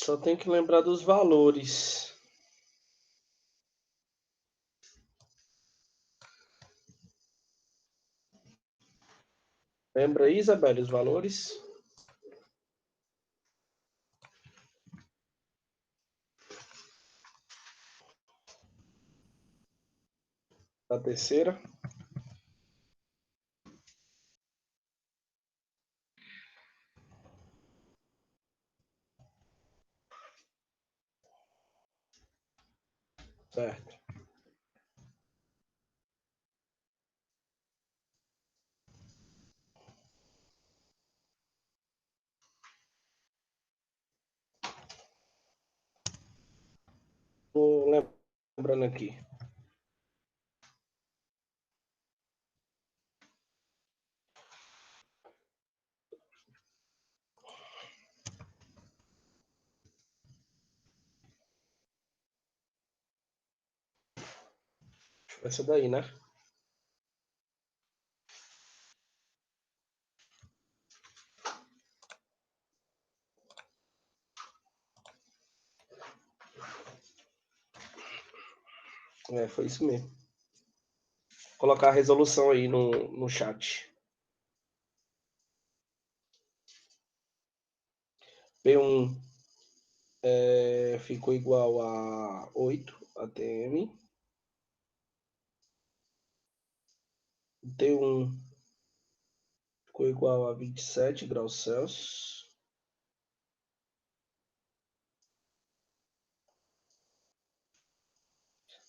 Só tem que lembrar dos valores. Lembra aí, Isabelle, os valores? Da terceira. Certo. Vou lembrando aqui. Essa daí, né? Foi isso mesmo. Vou colocar a resolução aí no chat. P1 ficou igual a 8 atm. T1 ficou igual a 27 graus Celsius.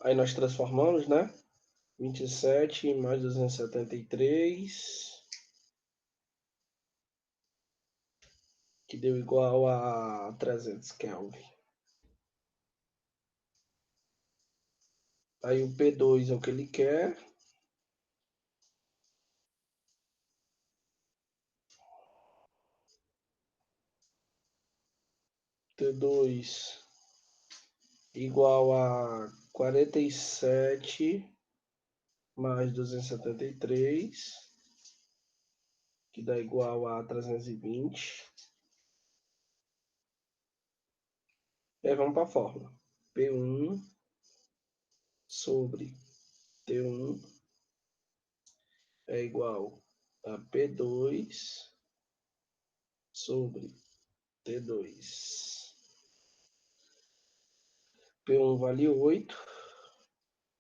Aí nós transformamos, né? 27 mais 273, que deu igual a 300 Kelvin. Aí o P2 é o que ele quer. T2 igual a 47 mais 273, que dá igual a 320. E aí vamos para a fórmula. P1 sobre T1 é igual a P2 sobre T2. P1 vale 8,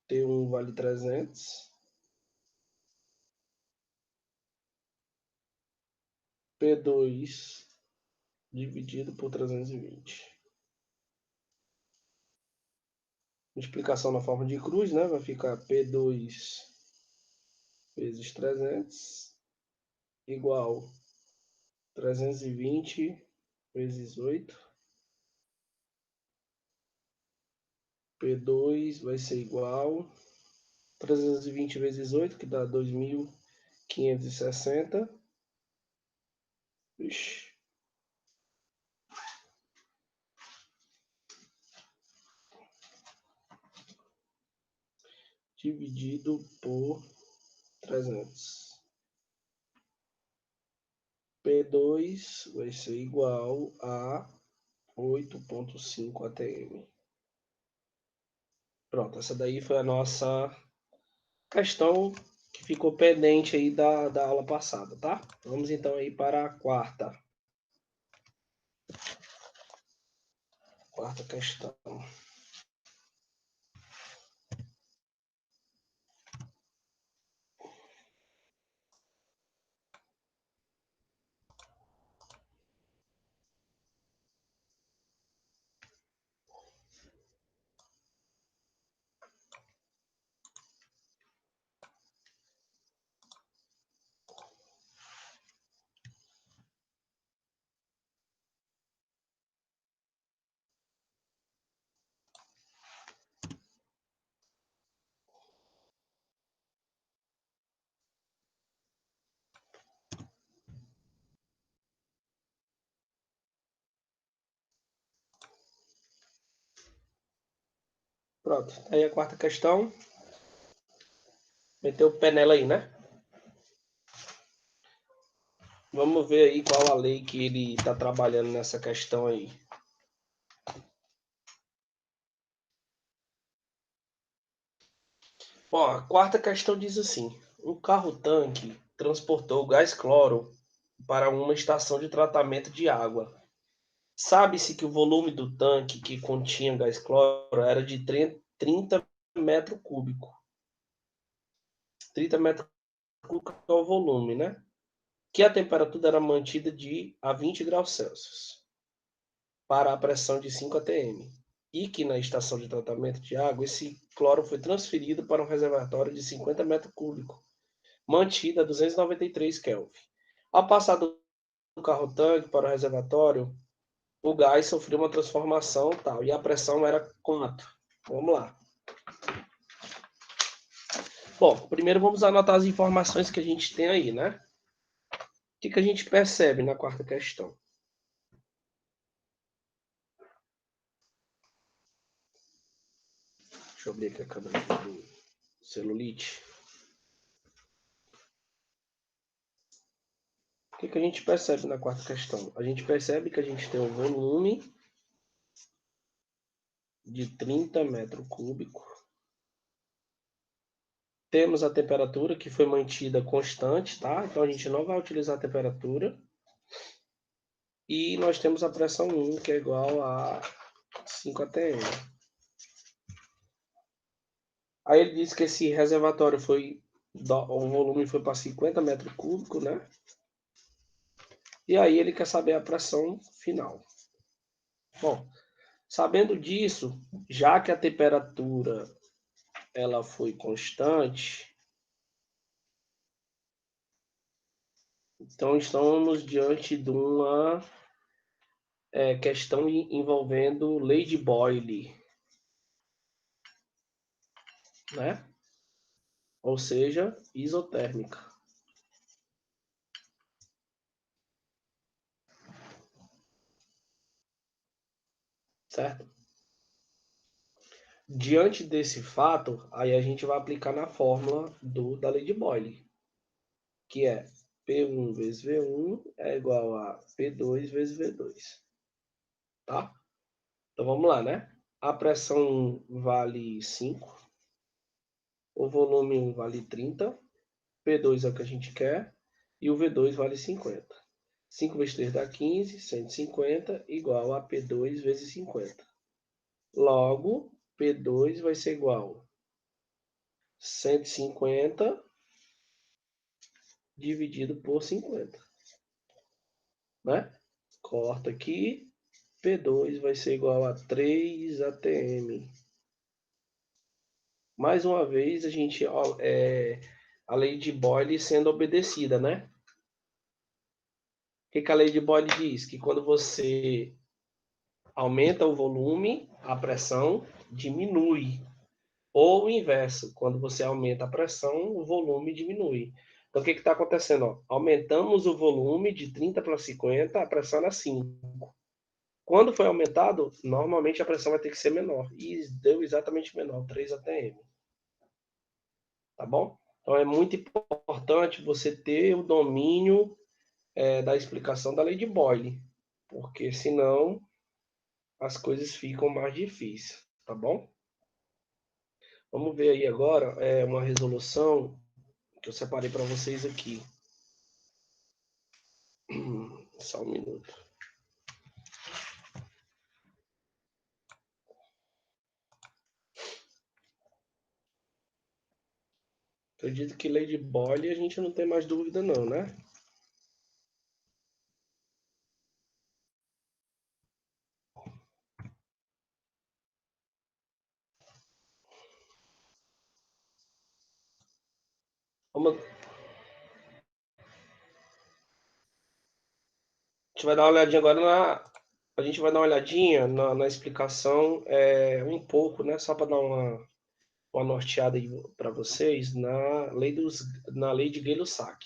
T1 vale 300, P2 dividido por 320. Multiplicação na forma de cruz, né? Vai ficar P2 vezes 300 igual 320 vezes 8. P2 vai ser igual 320 vezes 8, que dá 2.560. Ixi. Dividido por 300. P2 vai ser igual a 8,5 atm. Pronto, essa daí foi a nossa questão que ficou pendente aí da aula passada, tá? Vamos então aí para a quarta questão. Pronto, aí a quarta questão. Meteu o pé nela aí, né? Vamos ver aí qual a lei que ele está trabalhando nessa questão aí. Ó, a quarta questão diz assim: um carro-tanque transportou gás cloro para uma estação de tratamento de água. Sabe-se que o volume do tanque que continha gás cloro era de 30 metros cúbicos. 30 metros cúbicos é o volume, né? Que a temperatura era mantida a 20 graus Celsius para a pressão de 5 atm. E que na estação de tratamento de água, esse cloro foi transferido para um reservatório de 50 metros cúbicos, mantido a 293 Kelvin. Ao passar do carro-tanque para o reservatório, o gás sofreu uma transformação tal, e a pressão era quanto? Vamos lá. Bom, primeiro vamos anotar as informações que a gente tem aí, né? O que a gente percebe na quarta questão? Deixa eu abrir aqui a câmera do celulite. O que a gente percebe na quarta questão? A gente percebe que a gente tem um volume de 30 metros cúbicos. Temos a temperatura que foi mantida constante, tá? Então a gente não vai utilizar a temperatura. E nós temos a pressão 1, que é igual a 5 atm. Aí ele diz que esse reservatório o volume foi para 50 metros cúbicos, né? E aí ele quer saber a pressão final. Bom, sabendo disso, já que a temperatura ela foi constante, então estamos diante de uma questão envolvendo lei de Boyle, né? Ou seja, isotérmica, certo? Diante desse fato, aí a gente vai aplicar na fórmula da lei de Boyle, que é P1 vezes V1 é igual a P2 vezes V2, tá? Então vamos lá, né? A pressão vale 5, o volume 1 vale 30, P2 é o que a gente quer, e o V2 vale 50. 5 vezes 3 dá 15, 150, igual a P2 vezes 50. Logo, P2 vai ser igual a 150 dividido por 50, né? Corta aqui, P2 vai ser igual a 3 atm. Mais uma vez, a lei de Boyle sendo obedecida, né? O que a lei de Boyle diz? Que quando você aumenta o volume, a pressão diminui. Ou o inverso, quando você aumenta a pressão, o volume diminui. Então, o que está acontecendo? Ó? Aumentamos o volume de 30 para 50, a pressão era 5. Quando foi aumentado, normalmente a pressão vai ter que ser menor. E deu exatamente menor, 3 atm. Tá bom? Então, é muito importante você ter o domínio da explicação da lei de Boyle, porque senão as coisas ficam mais difíceis, tá bom? Vamos ver aí agora uma resolução que eu separei para vocês aqui. Só um minuto. Acredito que lei de Boyle a gente não tem mais dúvida não, né? Vamos, a gente vai dar uma olhadinha agora a gente vai dar uma olhadinha na explicação um pouco, né? Só para dar uma norteada aí para vocês na lei de Gay-Lussac,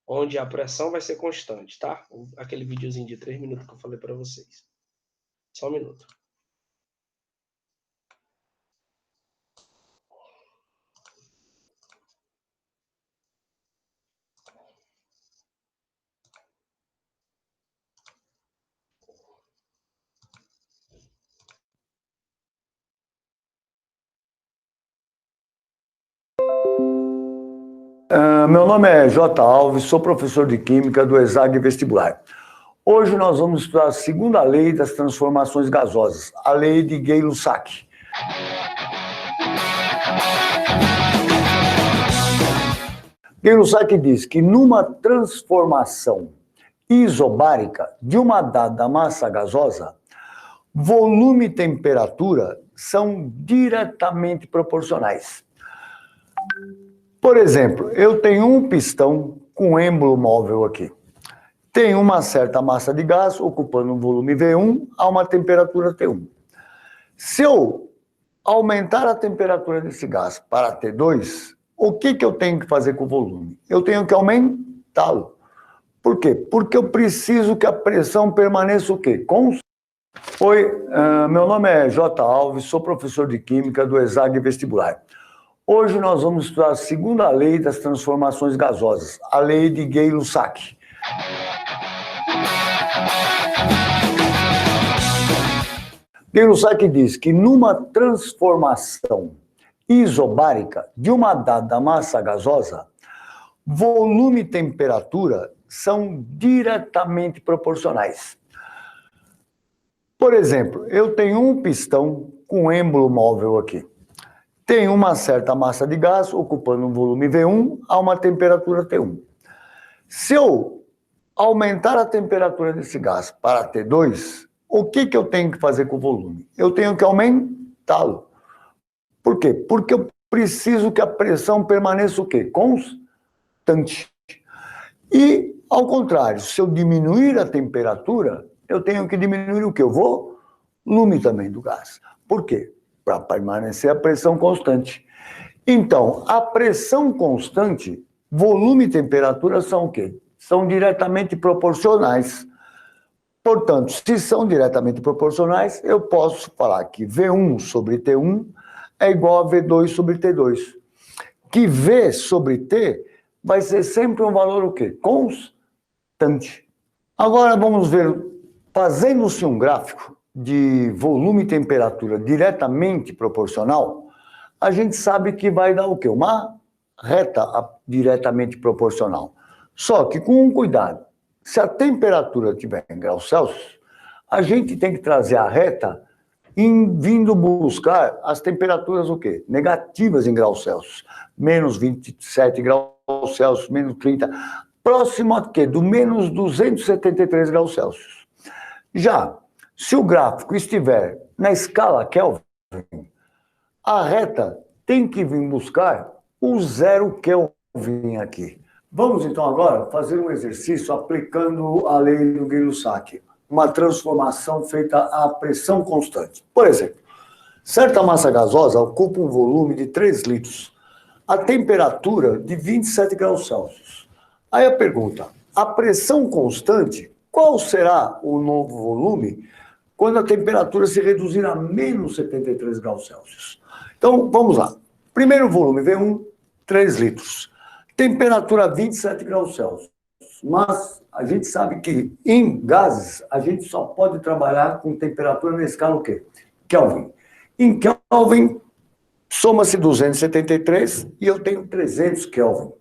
onde a pressão vai ser constante, tá? Aquele videozinho de 3 minutos que eu falei para vocês. Só um minuto. Meu nome é J. Alves, sou professor de Química do ESAG Vestibular. Hoje nós vamos estudar a segunda lei das transformações gasosas, a lei de Gay-Lussac. Gay-Lussac diz que numa transformação isobárica de uma dada massa gasosa, volume e temperatura são diretamente proporcionais. Por exemplo, eu tenho um pistão com êmbolo móvel aqui. Tem uma certa massa de gás ocupando um volume V1 a uma temperatura T1. Se eu aumentar a temperatura desse gás para T2, o que eu tenho que fazer com o volume? Eu tenho que aumentá-lo. Por quê? Porque eu preciso que a pressão permaneça o quê? Oi, meu nome é J. Alves, sou professor de Química do ESAG Vestibular. Hoje nós vamos estudar a segunda lei das transformações gasosas, a lei de Gay-Lussac. Gay-Lussac diz que numa transformação isobárica de uma dada massa gasosa, volume e temperatura são diretamente proporcionais. Por exemplo, eu tenho um pistão com êmbolo móvel aqui. Tem uma certa massa de gás ocupando um volume V1 a uma temperatura T1. Se eu aumentar a temperatura desse gás para T2, o que eu tenho que fazer com o volume? Eu tenho que aumentá-lo. Por quê? Porque eu preciso que a pressão permaneça o quê? Constante. E, ao contrário, se eu diminuir a temperatura, eu tenho que diminuir o quê? O volume também do gás. Por quê? Para permanecer a pressão constante. Então, a pressão constante, volume e temperatura são o quê? São diretamente proporcionais. Portanto, se são diretamente proporcionais, eu posso falar que V1 sobre T1 é igual a V2 sobre T2. Que V sobre T vai ser sempre um valor o quê? Constante. Agora vamos ver, fazendo-se um gráfico de volume e temperatura diretamente proporcional, a gente sabe que vai dar o quê? Uma reta diretamente proporcional. Só que com um cuidado. Se a temperatura estiver em graus Celsius, a gente tem que trazer a reta vindo buscar as temperaturas o quê? Negativas em graus Celsius. Menos 27 graus Celsius, menos 30. Próximo a quê? Do menos 273 graus Celsius. Já, se o gráfico estiver na escala Kelvin, a reta tem que vir buscar o zero Kelvin aqui. Vamos, então, agora fazer um exercício aplicando a lei do Gay-Lussac, uma transformação feita à pressão constante. Por exemplo, certa massa gasosa ocupa um volume de 3 litros, a temperatura de 27 graus Celsius. Aí a pergunta, a pressão constante, qual será o novo volume quando a temperatura se reduzir a menos 73 graus Celsius? Então, vamos lá. Primeiro volume, V1, 3 litros. Temperatura 27 graus Celsius. Mas a gente sabe que em gases a gente só pode trabalhar com temperatura na escala o quê? Kelvin. Em Kelvin, soma-se 273 e eu tenho 300 Kelvin.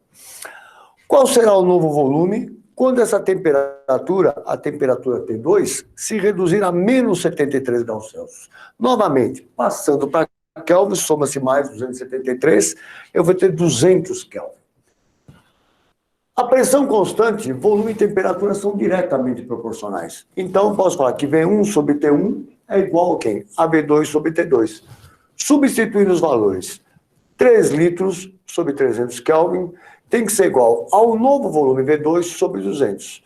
Qual será o novo volume quando essa temperatura, a temperatura T2, se reduzir a menos 73 graus Celsius? Novamente, passando para Kelvin, soma-se mais 273, eu vou ter 200 Kelvin. A pressão constante, volume e temperatura são diretamente proporcionais. Então, posso falar que V1 sobre T1 é igual a quem? A V2 sobre T2. Substituindo os valores, 3 litros sobre 300 Kelvin tem que ser igual ao novo volume V2 sobre 200.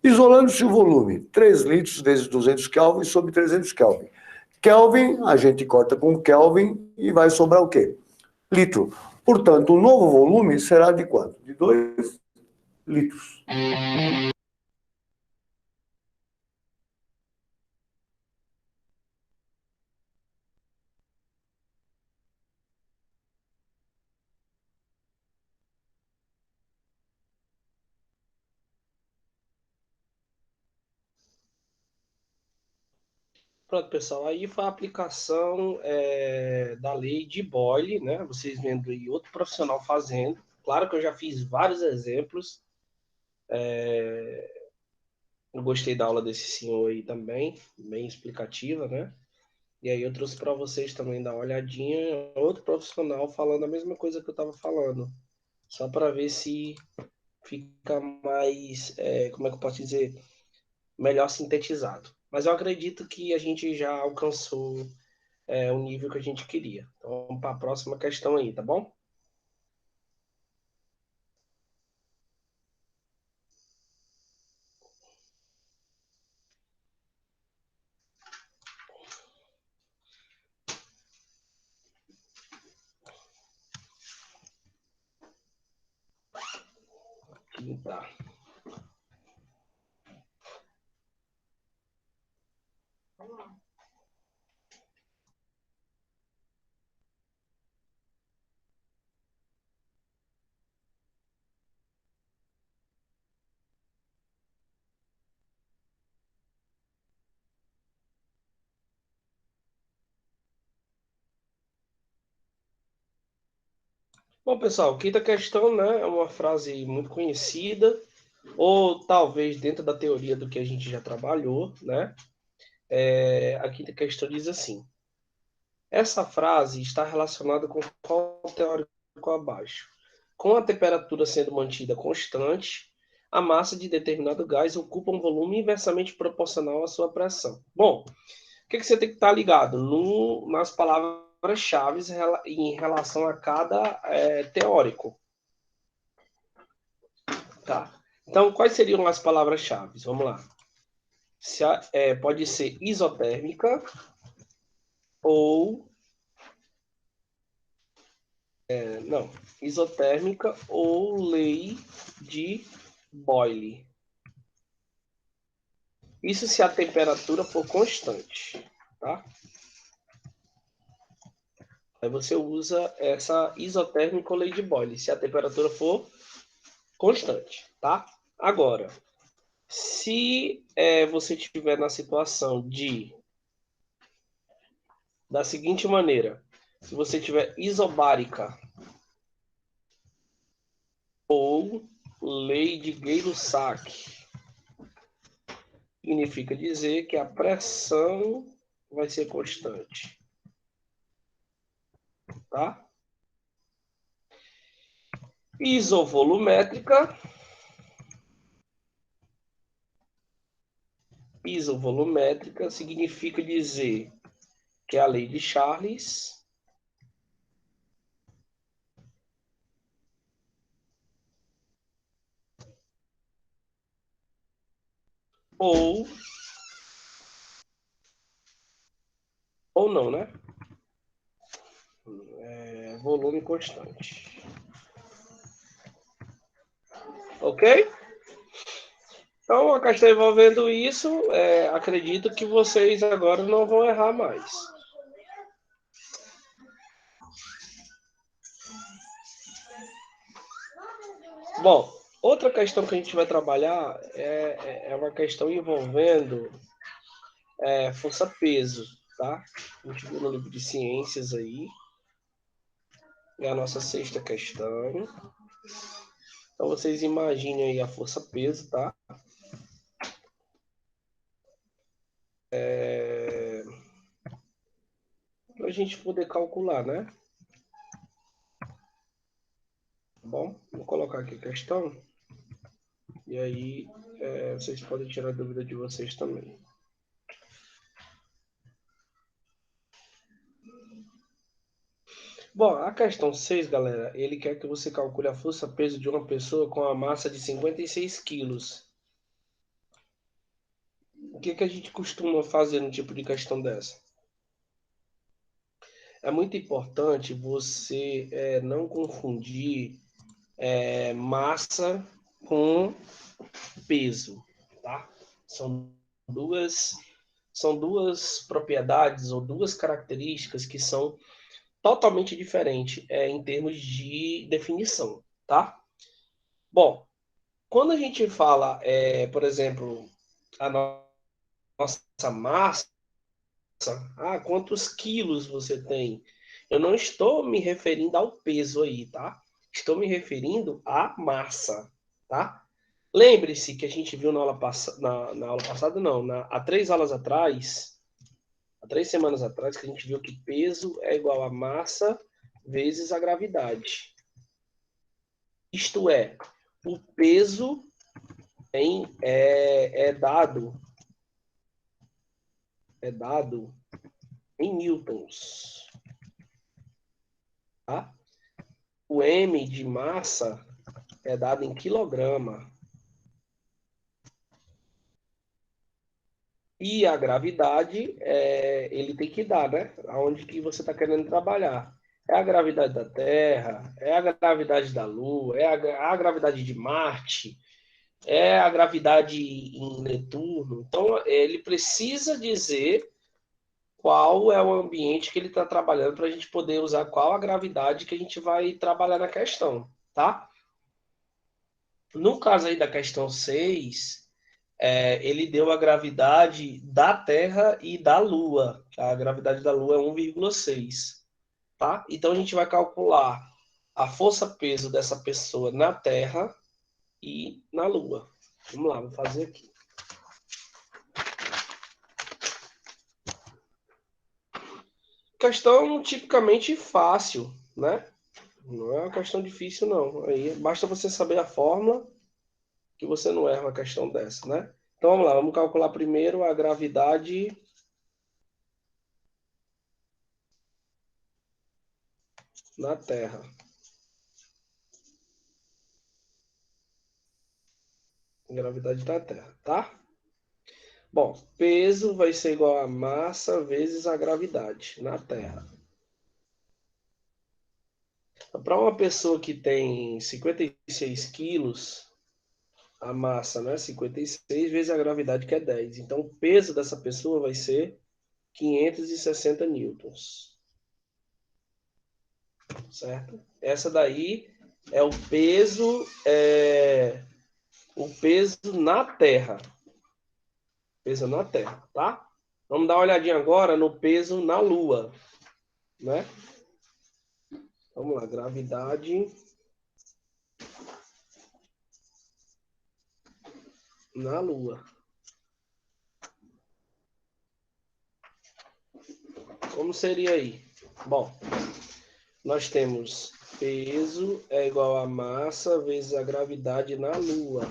Isolando-se o volume, 3 litros vezes 200 Kelvin sobre 300 Kelvin. Kelvin, a gente corta com Kelvin e vai sobrar o quê? Litro. Portanto, o novo volume será de quanto? De 2 litros. Pronto, pessoal, aí foi a aplicação da lei de Boyle, né? Vocês vendo aí outro profissional fazendo. Claro que eu já fiz vários exemplos. Eu gostei da aula desse senhor aí também, bem explicativa, né? E aí eu trouxe para vocês também dar uma olhadinha, outro profissional falando a mesma coisa que eu estava falando, só para ver se fica mais, como é que eu posso dizer, melhor sintetizado. Mas eu acredito que a gente já alcançou o nível que a gente queria. Então vamos para a próxima questão aí, tá bom? Tá. Bom, pessoal, quinta questão, né, é uma frase muito conhecida, ou talvez dentro da teoria do que a gente já trabalhou, né? A quinta questão diz assim: essa frase está relacionada com qual teórico abaixo? Com a temperatura sendo mantida constante, a massa de determinado gás ocupa um volume inversamente proporcional à sua pressão. Bom, o que você tem que estar ligado? Nas palavras-chave em relação a cada teórico. Tá? Então, quais seriam as palavras-chave? Vamos lá. Pode ser isotérmica ou não, isotérmica ou lei de Boyle. Isso se a temperatura for constante, tá? Aí você usa essa isotérmica ou lei de Boyle, se a temperatura for constante, tá? Agora, se você estiver na situação da seguinte maneira, se você tiver isobárica ou lei de Gay-Lussac, significa dizer que a pressão vai ser constante, tá? Isovolumétrica significa dizer que é a lei de Charles ou não, né? Volume constante. Ok? Então, a questão envolvendo isso, acredito que vocês agora não vão errar mais. Bom, outra questão que a gente vai trabalhar é uma questão envolvendo força-peso, tá? A gente viu no livro de ciências aí. É a nossa sexta questão. Então, vocês imaginem aí a força-peso, tá? Para a gente poder calcular, né? Bom, vou colocar aqui a questão. E aí, vocês podem tirar a dúvida de vocês também. Bom, a questão 6, galera, ele quer que você calcule a força-peso de uma pessoa com a massa de 56 quilos. O que a gente costuma fazer no tipo de questão dessa? É muito importante você não confundir massa com peso, tá? Duas, são duas propriedades ou duas características que são totalmente diferentes em termos de definição, tá? Bom, quando a gente fala, por exemplo, a nossa massa, quantos quilos você tem? Eu não estou me referindo ao peso aí, tá? Estou me referindo à massa, tá? Lembre-se que a gente viu na aula, na aula passada, não, há 3 aulas atrás, há 3 semanas atrás, que a gente viu que peso é igual a massa vezes a gravidade. Isto é, o peso é dado em newtons. Tá? O M de massa é dado em quilograma. E a gravidade, ele tem que dar, né? Aonde que você está querendo trabalhar. É a gravidade da Terra, é a gravidade da Lua, é a gravidade de Marte, é a gravidade em Netuno. Então, ele precisa dizer qual é o ambiente que ele está trabalhando para a gente poder usar qual a gravidade que a gente vai trabalhar na questão, tá? No caso aí da questão 6, ele deu a gravidade da Terra e da Lua. A gravidade da Lua é 1,6, tá? Então a gente vai calcular a força-peso dessa pessoa na Terra e na Lua. Vamos lá, vou fazer aqui. Questão tipicamente fácil, né? Não é uma questão difícil, não. Aí basta você saber a fórmula que você não erra uma questão dessa, né? Então vamos lá, vamos calcular primeiro a gravidade na Terra. Gravidade da Terra, tá? Bom, peso vai ser igual a massa vezes a gravidade na Terra. Para uma pessoa que tem 56 quilos, a massa, né? 56 vezes a gravidade, que é 10. Então, o peso dessa pessoa vai ser 560 newtons. Certo? Essa daí é o peso na Terra. Peso na Terra, tá? Vamos dar uma olhadinha agora no peso na Lua, né? Vamos lá, gravidade na Lua. Como seria aí? Bom, nós temos peso é igual a massa vezes a gravidade na Lua.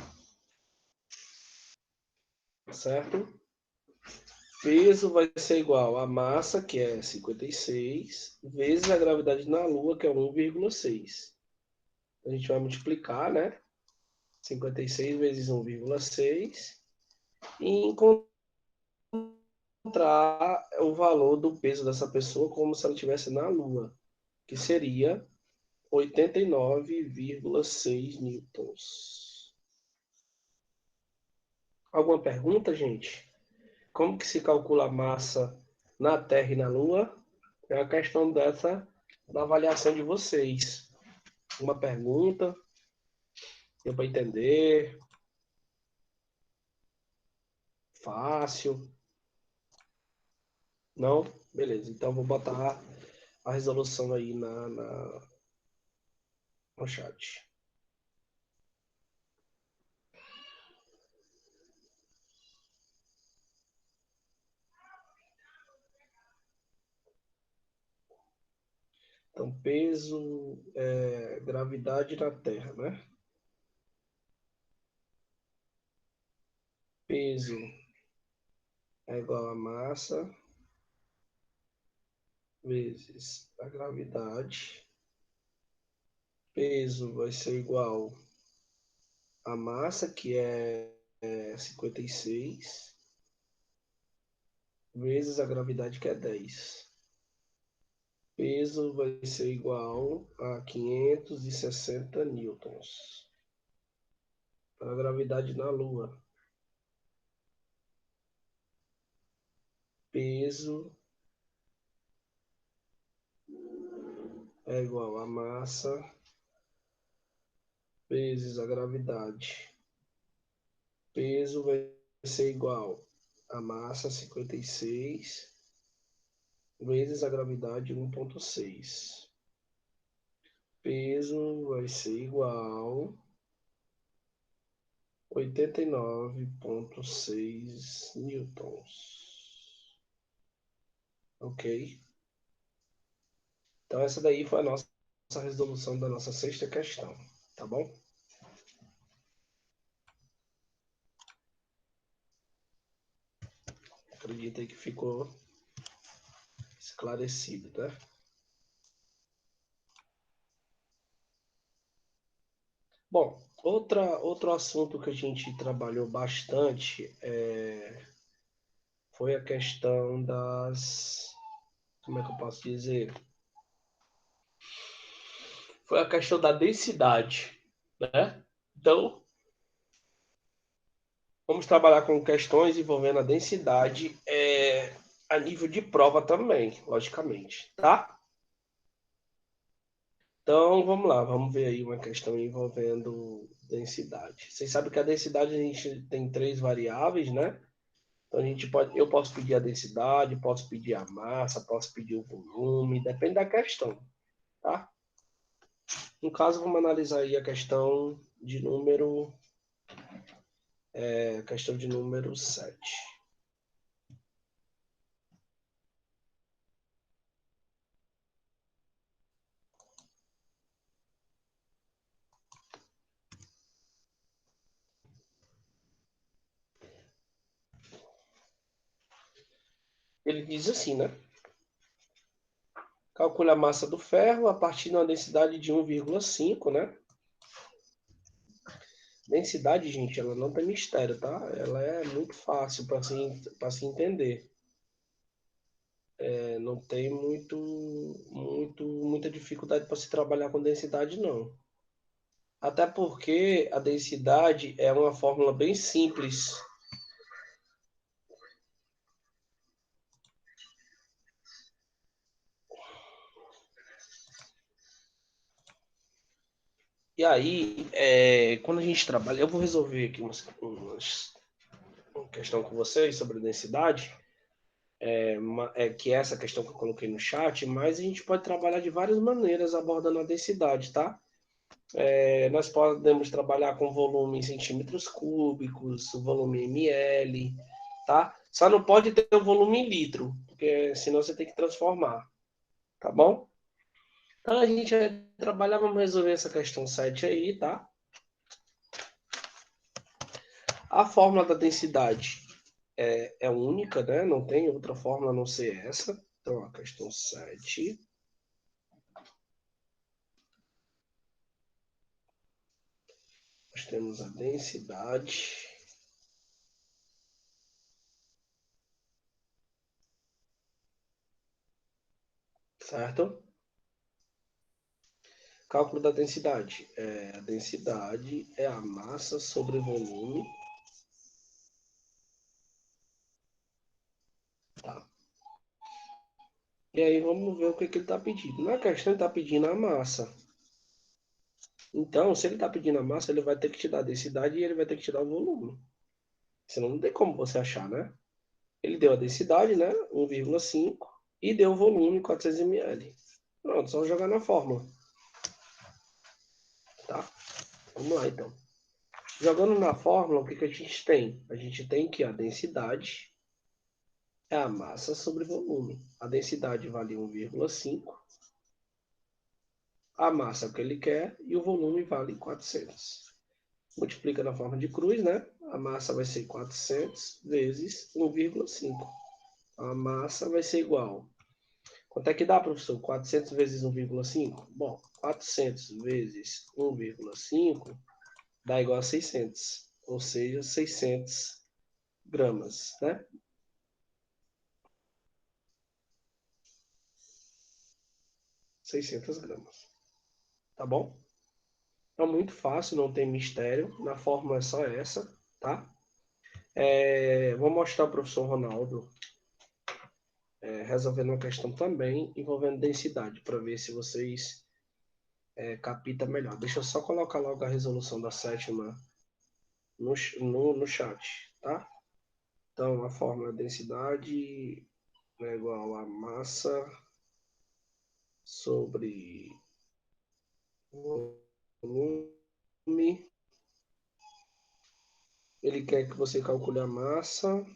Certo? Peso vai ser igual a massa, que é 56, vezes a gravidade na Lua, que é 1,6. A gente vai multiplicar, né? 56 vezes 1,6 e encontrar o valor do peso dessa pessoa como se ela estivesse na Lua, que seria 89,6 newtons. Alguma pergunta, gente? Como que se calcula a massa na Terra e na Lua? É a questão dessa da avaliação de vocês. Uma pergunta, deu para entender? Fácil? Não? Beleza. Então vou botar a resolução aí no chat. Então, peso, gravidade na Terra, né? Peso é igual a massa vezes a gravidade. Peso vai ser igual a massa, que é 56, vezes a gravidade, que é 10. Peso vai ser igual a 560 newtons. Para a gravidade na Lua. Peso é igual a massa vezes a gravidade. Peso vai ser igual a massa 56 vezes a gravidade 1,6. peso vai ser igual 89,6 newtons. Ok? Então, essa daí foi a nossa resolução da nossa sexta questão. Tá bom? Acredito aí que ficou esclarecido, tá? Bom, outro assunto que a gente trabalhou bastante foi a questão das... Como é que eu posso dizer? Foi a questão da densidade, né? Então, vamos trabalhar com questões envolvendo a densidade a nível de prova também, logicamente, tá? Então, vamos lá, vamos ver aí uma questão envolvendo densidade. Vocês sabem que a densidade a gente tem três variáveis, né? Então, eu posso pedir a densidade, posso pedir a massa, posso pedir o volume, depende da questão, tá? No caso, vamos analisar aí a questão de número 7. Ele diz assim, né? Calcule a massa do ferro a partir de uma densidade de 1,5, né? Densidade, gente, ela não tem mistério, tá? Ela é muito fácil para se entender. Não tem muita dificuldade para se trabalhar com densidade, não. Até porque a densidade é uma fórmula bem simples. E aí, quando a gente trabalha, eu vou resolver aqui uma questão com vocês sobre densidade, que é essa questão que eu coloquei no chat, mas a gente pode trabalhar de várias maneiras abordando a densidade, tá? Nós podemos trabalhar com volume em centímetros cúbicos, volume em ml, tá? Só não pode ter o volume em litro, porque senão você tem que transformar, tá bom? Então a gente vai trabalhar, vamos resolver essa questão 7 aí, tá? A fórmula da densidade é única, né? Não tem outra fórmula a não ser essa. Então, a questão 7. Nós temos a densidade, certo? Cálculo da densidade. A densidade é a massa sobre volume. Tá. E aí vamos ver o que ele está pedindo. Na questão ele está pedindo a massa. Então, se ele está pedindo a massa, ele vai ter que te dar a densidade e ele vai ter que te dar o volume. Senão não tem como você achar, né? Ele deu a densidade, né? 1,5 e deu o volume 400 ml. Pronto, só jogar na fórmula. Tá? Vamos lá, então. Jogando na fórmula, o que a gente tem? A gente tem que a densidade é a massa sobre volume. A densidade vale 1,5. A massa é o que ele quer e o volume vale 400. Multiplica na forma de cruz, né? A massa vai ser 400 vezes 1,5. A massa vai ser igual. Quanto é que dá, professor? 400 vezes 1,5? Bom, 400 vezes 1,5 dá igual a 600. Ou seja, 600 gramas, né? 600 gramas. Tá bom? É muito fácil, não tem mistério. Na fórmula é só essa, tá? Vou mostrar ao professor Ronaldo resolvendo uma questão também envolvendo densidade, para ver se vocês captam melhor. Deixa eu só colocar logo a resolução da sétima no chat, tá? Então, a fórmula densidade é igual a massa sobre volume. Ele quer que você calcule a massa.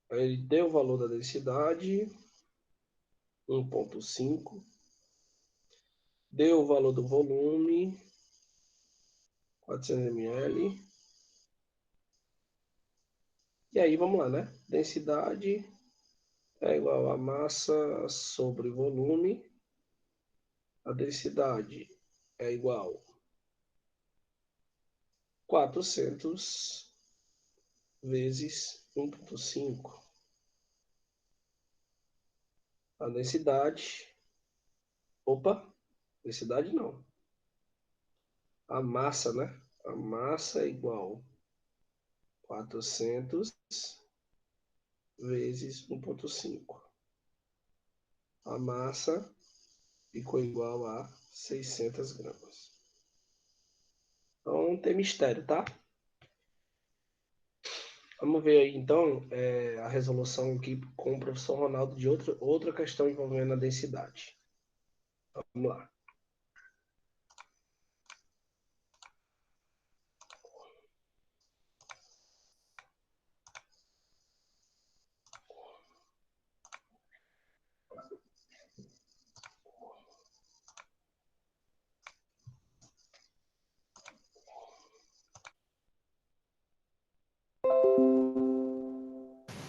Aí ele deu o valor da densidade, 1,5. Deu o valor do volume, 400 ml. E aí, vamos lá, né? Densidade é igual a massa sobre volume. A densidade é igual a 400 vezes 1,5. A densidade... Opa, densidade não. A massa, né? A massa é igual a 400 vezes 1,5. A massa ficou igual a 600 gramas. Então, não tem mistério, tá? Vamos ver aí, então, a resolução aqui com o professor Ronaldo de outra questão envolvendo a densidade. Vamos lá.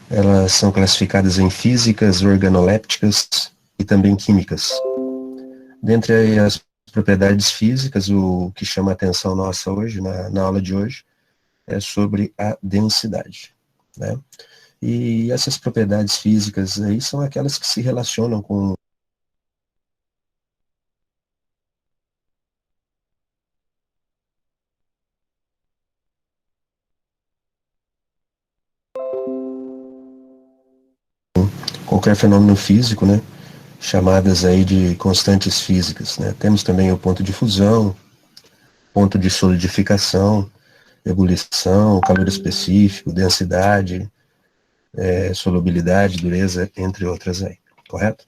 Elas são classificadas em físicas, organolépticas e também químicas. Dentre as propriedades físicas, o que chama a atenção nossa hoje, na aula de hoje, é sobre a densidade, né? E essas propriedades físicas aí são aquelas que se relacionam com qualquer fenômeno físico, né? Chamadas aí de constantes físicas, né? Temos também o ponto de fusão, ponto de solidificação, ebulição, calor específico, densidade, solubilidade, dureza, entre outras aí, correto?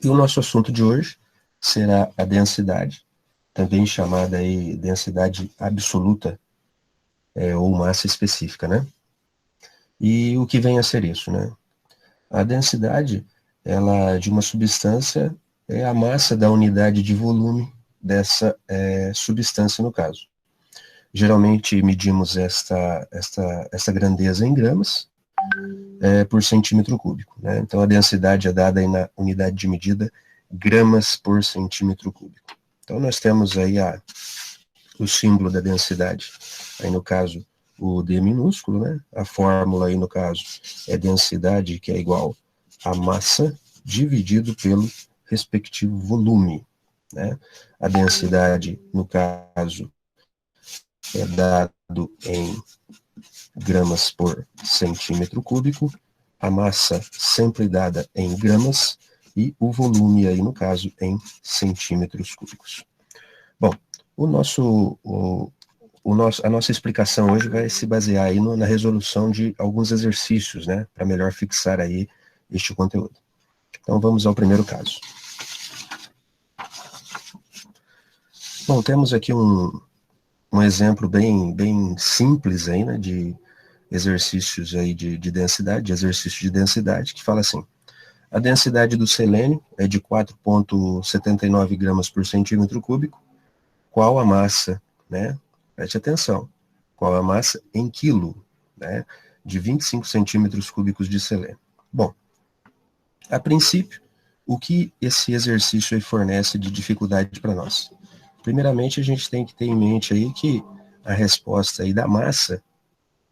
E o nosso assunto de hoje será a densidade, também chamada aí densidade absoluta, ou massa específica, né? E o que vem a ser isso, né? A densidade, ela de uma substância é a massa da unidade de volume dessa substância no caso. Geralmente medimos esta grandeza em gramas por centímetro cúbico, né? Então a densidade é dada aí na unidade de medida gramas por centímetro cúbico. Então nós temos aí o símbolo da densidade, aí no caso o D minúsculo, né? A fórmula aí no caso é densidade, que é igual a massa dividido pelo respectivo volume, né? A densidade, no caso, é dado em gramas por centímetro cúbico, a massa sempre dada em gramas e o volume aí, no caso, em centímetros cúbicos. Bom, a nossa explicação hoje vai se basear aí na resolução de alguns exercícios, né, para melhor fixar aí este conteúdo. Então vamos ao primeiro caso. Bom, temos aqui um exemplo bem simples aí, né, de exercícios aí de densidade, exercício de densidade, que fala assim: a densidade do selênio é de 4,79 gramas por centímetro cúbico. Qual a massa, né? Preste atenção. Qual a massa em quilo, né? De 25 centímetros cúbicos de selênio. Bom, a princípio, o que esse exercício aí fornece de dificuldade para nós? Primeiramente, a gente tem que ter em mente aí que a resposta aí da massa,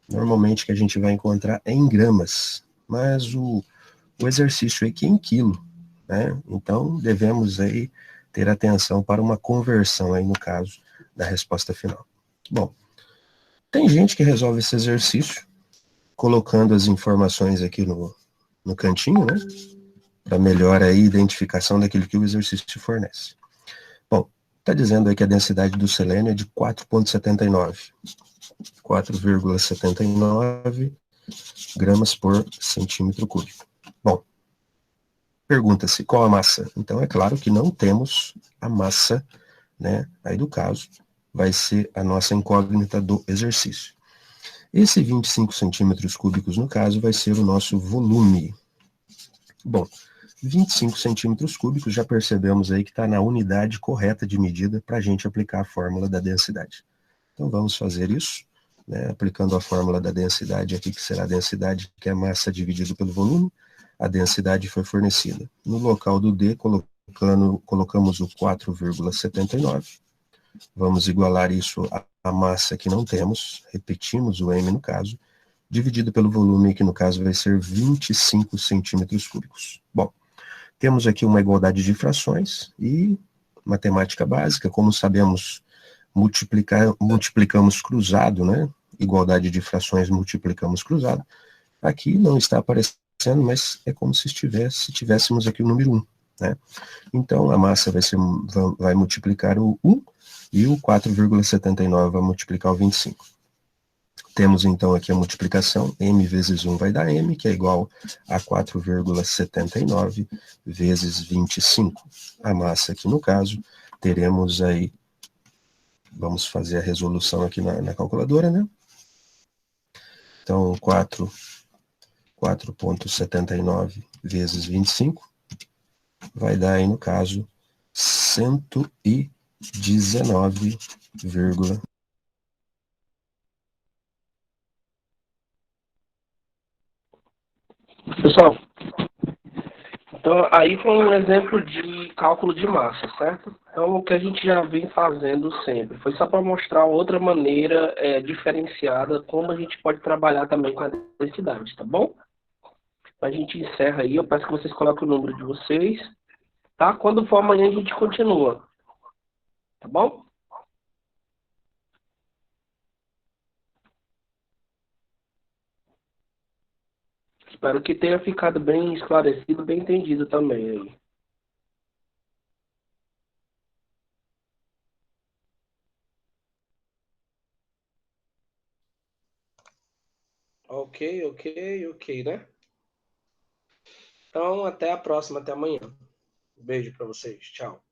normalmente que a gente vai encontrar é em gramas, mas o exercício aqui é em quilo, né? Então, devemos aí ter atenção para uma conversão aí no caso da resposta final. Bom, tem gente que resolve esse exercício colocando as informações aqui no cantinho, né? Para melhor aí identificação daquilo que o exercício fornece. Bom, está dizendo aí que a densidade do selênio é de 4,79. 4,79 gramas por centímetro cúbico. Bom, pergunta-se qual a massa? Então, é claro que não temos a massa, né? Aí, do caso, vai ser a nossa incógnita do exercício. Esse 25 centímetros cúbicos, no caso, vai ser o nosso volume. Bom, 25 centímetros cúbicos, já percebemos aí que está na unidade correta de medida para a gente aplicar a fórmula da densidade. Então, vamos fazer isso, né, aplicando a fórmula da densidade aqui, que será a densidade, que é a massa dividido pelo volume. A densidade foi fornecida. No local do D, colocamos o 4,79. Vamos igualar isso à massa que não temos, repetimos o M no caso, dividido pelo volume, que no caso vai ser 25 centímetros cúbicos. Bom, temos aqui uma igualdade de frações e matemática básica, como sabemos, multiplicamos cruzado, né? Igualdade de frações, multiplicamos cruzado. Aqui não está aparecendo, mas é como se tivéssemos aqui o número 1, né? Então, a massa vai multiplicar o 1 e o 4,79 vai multiplicar o 25. Temos, então, aqui a multiplicação, m vezes 1 vai dar m, que é igual a 4,79 vezes 25. A massa aqui, no caso, teremos aí, vamos fazer a resolução aqui na calculadora, né? Então, 4,79 vezes 25 vai dar aí, no caso, 119, Pessoal, então aí foi um exemplo de cálculo de massa, certo? Então o que a gente já vem fazendo sempre. Foi só para mostrar outra maneira diferenciada como a gente pode trabalhar também com a densidade, tá bom? A gente encerra aí, eu peço que vocês coloquem o número de vocês, tá? Quando for amanhã a gente continua, tá bom? Espero que tenha ficado bem esclarecido, bem entendido também aí. Ok, né? Então, até a próxima, até amanhã. Um beijo para vocês. Tchau.